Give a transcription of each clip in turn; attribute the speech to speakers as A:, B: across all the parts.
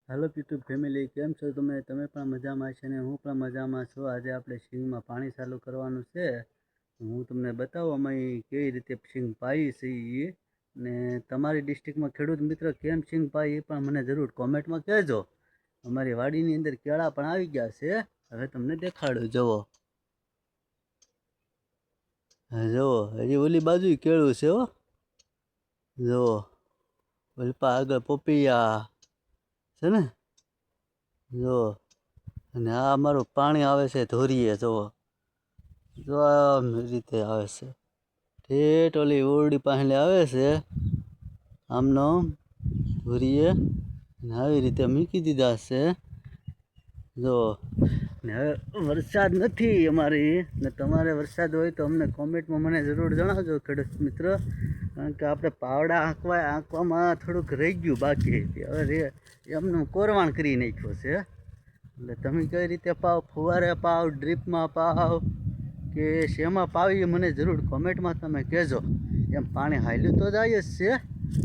A: Hello YouTube family, કેમ છો તમે પણ મજામાં છે ને હું પણ મજામાં છું। આજે આપણે સિંગમાં પાણી ચાલુ કરવાનું છે। હું તમને બતાવું અમે કેવી રીતે સિંગ પાઈ છે ને તમારી ડિસ્ટ્રિક્ટમાં ખેડૂત મિત્ર કેમ સિંગ પાઈ એ પણ મને જરૂર કોમેન્ટમાં કહેજો। અમારી વાડીની અંદર કેળા પણ આવી ગયા છે। હવે તમને દેખાડું, જુઓ જુઓ, હજી ઓલી બાજુ કેળું છે હો, જુઓ ઓલી આગળ પપૈયા છે ને, જો અને આ અમારું પાણી આવે છે ધોરીએ, જુઓ જો આ રીતે આવે છે, ઠેઠ ઓલી ઓરડી પાસે આવે છે આમનો ધોરીએ, અને આવી રીતે મૂકી દીધા છે। જો ને હવે વરસાદ નથી અમારી, ને તમારે વરસાદ હોય તો અમને કોમેન્ટમાં મને જરૂર જણાવજો ખેડૂત મિત્ર, કારણ કે આપણે પાવડા આંકવામાં થોડુંક રહી ગયું બાકી, હવે એમનું કોરવાણ કરી નાખ્યું છે। એટલે તમે કઈ રીતે પાવ, ફુવારે પાવ, ડ્રીપમાં પાવ કે શેમાં પાવી, મને જરૂર કોમેન્ટમાં તમે કહેજો। એમ પાણી હાલ્યું તો જાય જ છે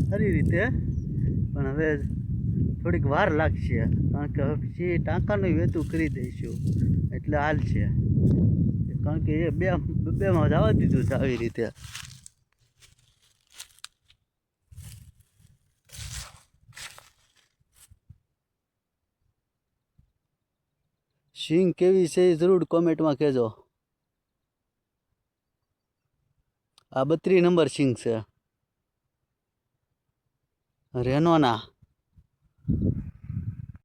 A: સારી રીતે, પણ હવે થોડીક વાર લાગશે, કારણ કે પછી ટાંકાનું વેતું કરી દઈશું એટલે હાલ છે, કારણ કે એ બેમાં જવા દીધું છે આવી રીતે। સિંગ કેવી છે એ જરૂર કોમેન્ટમાં કહેજો। આ 32 નંબર સિંગ છે, રેનોના।